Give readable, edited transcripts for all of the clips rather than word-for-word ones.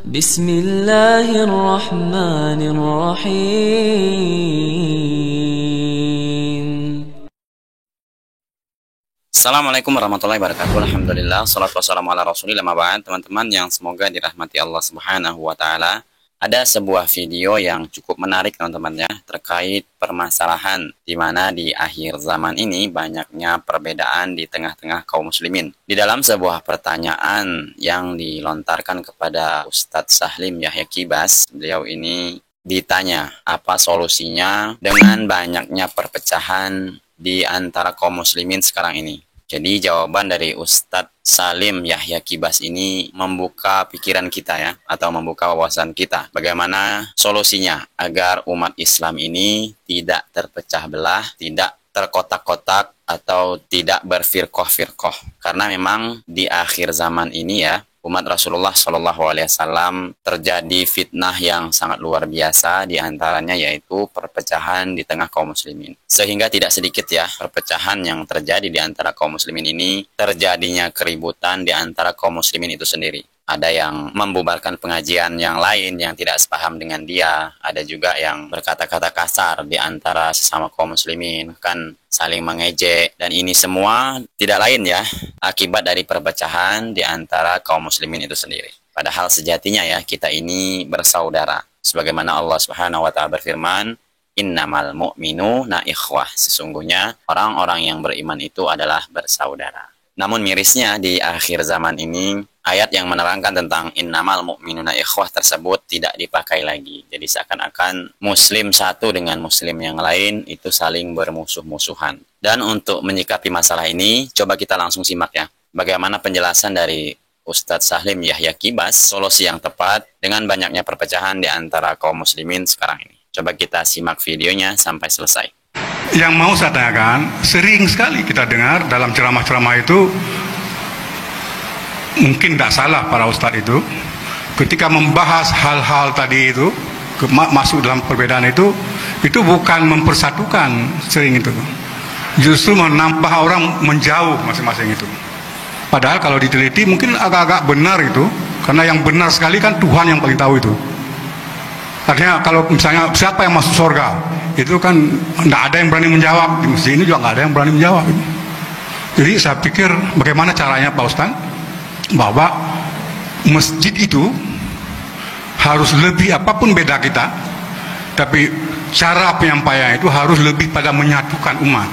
Bismillahirrahmanirrahim. Assalamualaikum warahmatullahi wabarakatuh. Alhamdulillah, salatu wassalamu ala rasulillah, ma ba'd. Teman-teman yang semoga dirahmati Allah subhanahu wa ta'ala, ada sebuah video yang cukup menarik teman-teman ya, terkait permasalahan di mana di akhir zaman ini banyaknya perbedaan di tengah-tengah kaum muslimin. Di dalam sebuah pertanyaan yang dilontarkan kepada Ustadz Sahlim Yahya Kibas, beliau ini ditanya apa solusinya dengan banyaknya perpecahan di antara kaum muslimin sekarang ini. Jadi jawaban dari Ustadz Salim Yahya Kibas ini membuka pikiran kita ya, atau membuka wawasan kita. Bagaimana solusinya agar umat Islam ini tidak terpecah belah, tidak terkotak-kotak, atau tidak berfirqoh-firqoh. Karena memang di akhir zaman ini ya, umat Rasulullah SAW terjadi fitnah yang sangat luar biasa, di antaranya yaitu perpecahan di tengah kaum muslimin. Sehingga tidak sedikit ya perpecahan yang terjadi di antara kaum muslimin ini, terjadinya keributan di antara kaum muslimin itu sendiri. Ada yang membubarkan pengajian yang lain yang tidak sepaham dengan dia. Ada juga yang berkata-kata kasar di antara sesama kaum muslimin, kan saling mengejek. Dan ini semua tidak lain ya akibat dari perpecahan di antara kaum muslimin itu sendiri. Padahal sejatinya ya kita ini bersaudara. Sebagaimana Allah Subhanahu wa ta'ala berfirman, innamal mu'minuna ikhwah. Sesungguhnya orang-orang yang beriman itu adalah bersaudara. Namun mirisnya di akhir zaman ini, ayat yang menerangkan tentang innamal mu'minuna ikhwah tersebut tidak dipakai lagi. Jadi seakan-akan muslim satu dengan muslim yang lain itu saling bermusuh-musuhan. Dan untuk menyikapi masalah ini, coba kita langsung simak ya, bagaimana penjelasan dari Ustadz Sahlim Yahya Kibas, solusi yang tepat dengan banyaknya perpecahan di antara kaum muslimin sekarang ini. Coba kita simak videonya sampai selesai. Yang mau saya tanyakan, sering sekali kita dengar dalam ceramah-ceramah itu, mungkin tidak salah para ustadz itu, ketika membahas hal-hal tadi itu, masuk dalam perbedaan itu bukan mempersatukan, sering itu. Justru menambah orang menjauh masing-masing itu. Padahal kalau diteliti mungkin agak-agak benar itu, karena yang benar sekali kan Tuhan yang paling tahu itu. Artinya kalau misalnya siapa yang masuk surga, itu kan tidak ada yang berani menjawab. Di masjid ini juga tidak ada yang berani menjawab. Jadi saya pikir bagaimana caranya Pak Ustaz, bahwa masjid itu harus lebih, apapun beda kita, tapi cara penyampaian itu harus lebih pada menyatukan umat.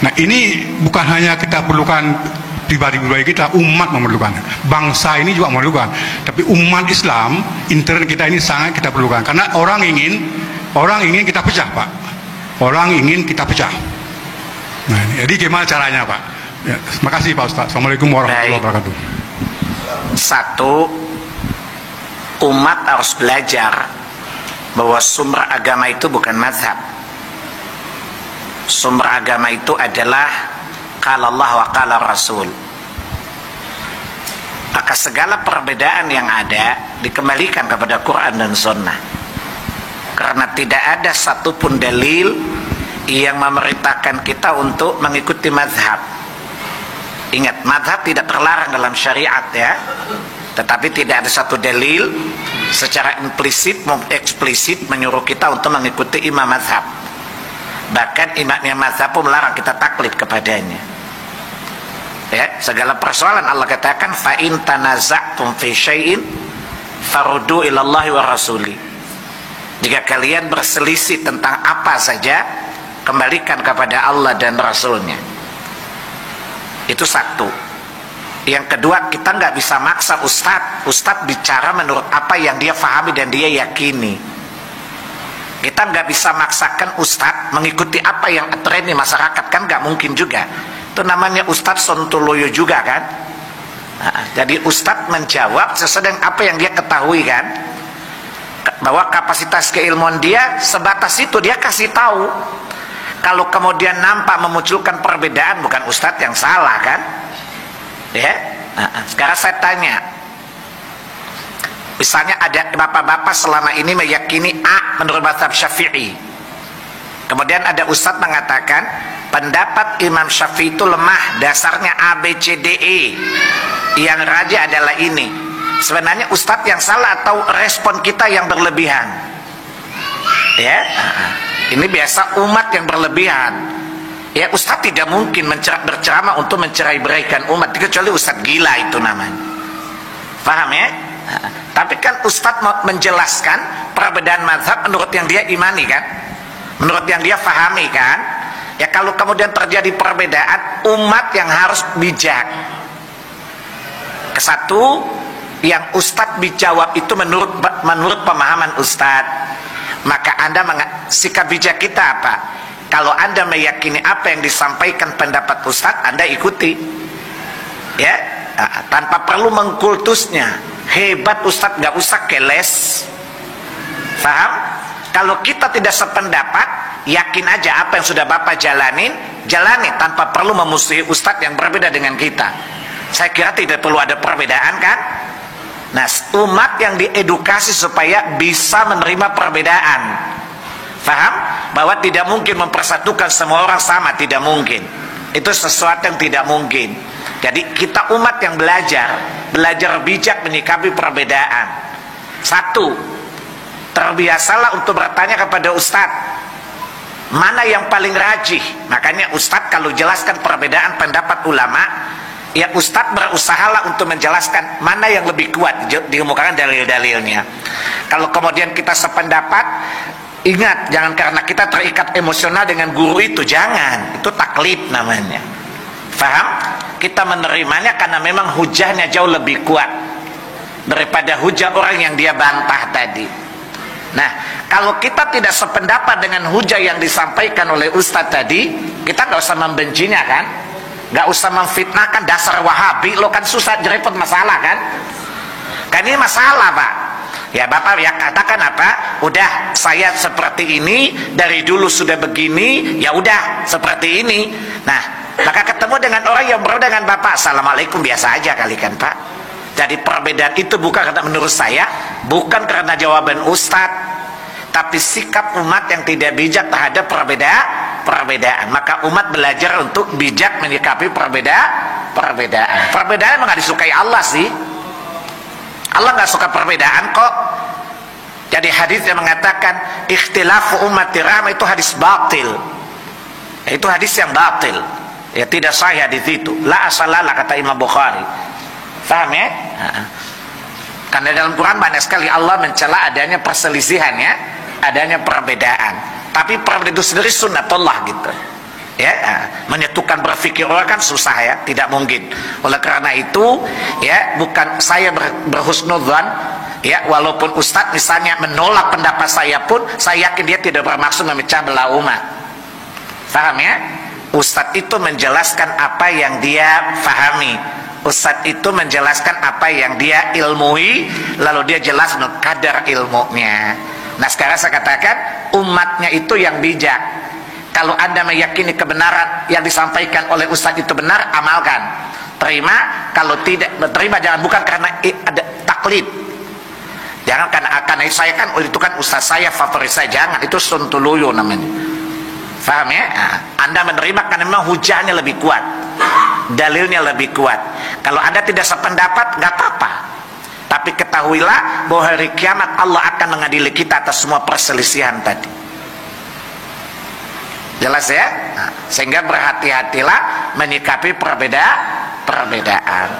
Nah ini bukan hanya kita perlukan pribadi-pribadi kita, umat memerlukan, bangsa ini juga memerlukan, tapi umat Islam intern kita ini sangat kita perlukan, karena orang ingin kita pecah Pak, orang ingin kita pecah. Nah jadi gimana caranya Pak? Ya, terima kasih Pak Ustaz. Assalamualaikum warahmatullahi wabarakatuh. Satu, umat harus belajar bahwa sumber agama itu bukan mazhab. Sumber agama itu adalah qala Allah wa qala Rasul. Maka segala perbedaan yang ada dikembalikan kepada Quran dan Sunnah, karena tidak ada satupun dalil yang memerintahkan kita untuk mengikuti mazhab. Ingat, mazhab tidak terlarang dalam syariat ya, tetapi tidak ada satu dalil secara implisit maupun eksplisit menyuruh kita untuk mengikuti imam mazhab. Bahkan imamnya mazhab pun melarang kita taklid kepadanya. Ya, segala persoalan Allah katakan fa in tanaza'tum fi syai'in faruddu ila Allah wa rasuli. Jika kalian berselisih tentang apa saja, kembalikan kepada Allah dan Rasulnya. Itu satu. Yang kedua, kita nggak bisa maksa Ustadz bicara menurut apa yang dia fahami dan dia yakini. Kita nggak bisa maksakan Ustadz mengikuti apa yang tren di masyarakat, kan nggak mungkin juga. Itu namanya Ustadz Sontoloyo juga kan. Nah, jadi Ustadz menjawab sesuai dengan apa yang dia ketahui kan, bahwa kapasitas keilmuan dia sebatas itu, dia kasih tahu. Kalau kemudian nampak memunculkan perbedaan, bukan Ustadz yang salah kan ya. Nah, sekarang saya tanya, misalnya ada bapak-bapak selama ini meyakini A menurut mazhab Syafi'i, kemudian ada Ustadz mengatakan pendapat Imam Syafi'i itu lemah, dasarnya A, B, C, D, E, yang raja adalah ini. Sebenarnya ustadz yang salah atau respon kita yang berlebihan? Ya, ini biasa umat yang berlebihan. Ya, ustadz tidak mungkin berceramah untuk mencerai-beraikan umat, kecuali ustadz gila itu namanya. Paham ya? Tapi kan ustadz mau menjelaskan perbedaan mazhab menurut yang dia imani kan, menurut yang dia fahami kan. Ya, kalau kemudian terjadi perbedaan, umat yang harus bijak. Kesatu, yang ustadz dijawab itu menurut pemahaman ustadz. Maka Anda sikap bijak kita apa? Kalau Anda meyakini apa yang disampaikan pendapat ustadz, Anda ikuti. Ya, tanpa perlu mengkultusnya. Hebat ustadz, nggak usah keles. Paham? Kalau kita tidak sependapat, yakin aja apa yang sudah Bapak jalani tanpa perlu memusuhi ustadz yang berbeda dengan kita. Saya kira tidak perlu ada perbedaan kan? Nah, umat yang diedukasi supaya bisa menerima perbedaan. Paham? Bahwa tidak mungkin mempersatukan semua orang sama, tidak mungkin. Itu sesuatu yang tidak mungkin. Jadi kita umat yang belajar bijak menyikapi perbedaan. Satu, terbiasalah untuk bertanya kepada ustadz, mana yang paling rajih. Makanya ustadz kalau jelaskan perbedaan pendapat ulama, ya ustadz berusahalah untuk menjelaskan mana yang lebih kuat, dikemukakan dalil-dalilnya. Kalau kemudian kita sependapat, ingat, jangan karena kita terikat emosional dengan guru itu, jangan. Itu taklid namanya. Faham? Kita menerimanya karena memang hujahnya jauh lebih kuat daripada hujah orang yang dia bantah tadi. Nah, kalau kita tidak sependapat dengan hujah yang disampaikan oleh ustadz tadi, kita nggak usah membencinya kan, nggak usah memfitnahkan dasar wahabi, lo kan susah jerepot masalah kan. Kan ini masalah Pak. Ya Bapak ya katakan apa? Udah saya seperti ini, dari dulu sudah begini, ya udah seperti ini. Nah, maka ketemu dengan orang yang berbeda dengan Bapak, assalamualaikum, biasa aja kali kan Pak. Jadi perbedaan itu bukan karena menurut saya, bukan karena jawaban ustadz, tapi sikap umat yang tidak bijak terhadap perbedaan. Maka umat belajar untuk bijak menyikapi perbedaan. Perbedaan memang nggak disukai Allah sih. Allah nggak suka perbedaan kok. Jadi hadis yang mengatakan ikhtilafu ummati rahmah, itu hadis batil. Itu hadis yang batil. Ya tidak sahih hadis itu. La asalalah, kata Imam Bukhari. Paham ya? Karena dalam Quran banyak sekali Allah mencela adanya perselisihan ya, adanya perbedaan. Tapi perbedaan itu sendiri sunnatullah gitu. Ya, menyatukan berpikir orang kan susah ya, tidak mungkin. Oleh karena itu, ya bukan saya berhusnudzan, ya walaupun ustadz misalnya menolak pendapat saya pun, saya yakin dia tidak bermaksud memecah belah umat. Paham ya? Ustadz itu menjelaskan apa yang dia fahami. Ustadz itu menjelaskan apa yang dia ilmui, lalu dia jelas kadar ilmunya. Nah sekarang saya katakan, umatnya itu yang bijak. Kalau Anda meyakini kebenaran yang disampaikan oleh ustadz itu benar, amalkan, terima. Kalau tidak terima, jangan, bukan karena ada taklid. Jangan karena saya kan, itu kan ustadz saya, favorit saya, jangan. Itu suntuluyo namanya. Paham ya? Anda menerima karena memang hujahnya lebih kuat, dalilnya lebih kuat. Kalau Anda tidak sependapat, nggak apa-apa. Tapi ketahuilah bahwa hari kiamat Allah akan mengadili kita atas semua perselisihan tadi. Jelas ya? Sehingga berhati-hatilah menyikapi perbedaan.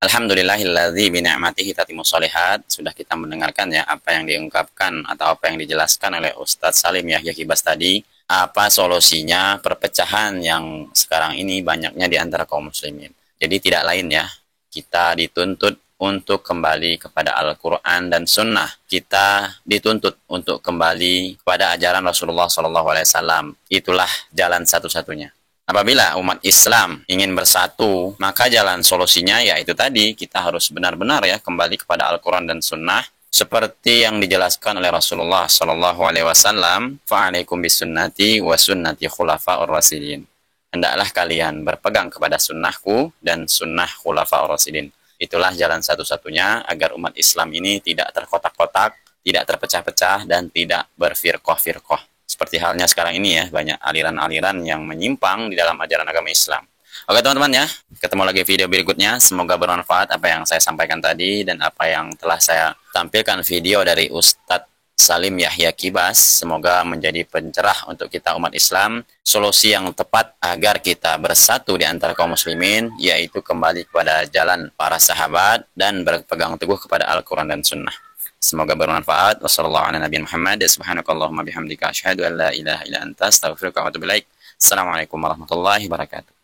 Alhamdulillahilladzi bini'matihi tatimmus shalihat. Sudah kita mendengarkan ya apa yang diungkapkan atau apa yang dijelaskan oleh Ustadz Salim Yahya Kibas tadi. Apa solusinya perpecahan yang sekarang ini banyaknya di antara kaum muslimin. Jadi tidak lain ya, kita dituntut untuk kembali kepada Al-Quran dan Sunnah. Kita dituntut untuk kembali kepada ajaran Rasulullah SAW. Itulah jalan satu-satunya. Apabila umat Islam ingin bersatu, maka jalan solusinya yaitu tadi, kita harus benar-benar ya kembali kepada Al-Quran dan Sunnah. Seperti yang dijelaskan oleh Rasulullah SAW, fa'alaikum bisunnati wa sunnati khulafa'ur rasyidin. Hendaklah kalian berpegang kepada sunnahku dan sunnah khulafa'ur rasyidin. Itulah jalan satu-satunya agar umat Islam ini tidak terkotak-kotak, tidak terpecah-pecah, dan tidak berfirqah-firqah. Seperti halnya sekarang ini ya, banyak aliran-aliran yang menyimpang di dalam ajaran agama Islam. Oke teman-teman ya, ketemu lagi video berikutnya. Semoga bermanfaat apa yang saya sampaikan tadi dan apa yang telah saya tampilkan video dari Ustadz Salim Yahya Kibas. Semoga menjadi pencerah untuk kita umat Islam, solusi yang tepat agar kita bersatu di antara kaum muslimin, yaitu kembali kepada jalan para sahabat dan berpegang teguh kepada Al-Quran dan Sunnah. Semoga bermanfaat. Wassalamualaikum warahmatullahi wabarakatuh. Assalamualaikum warahmatullahi wabarakatuh.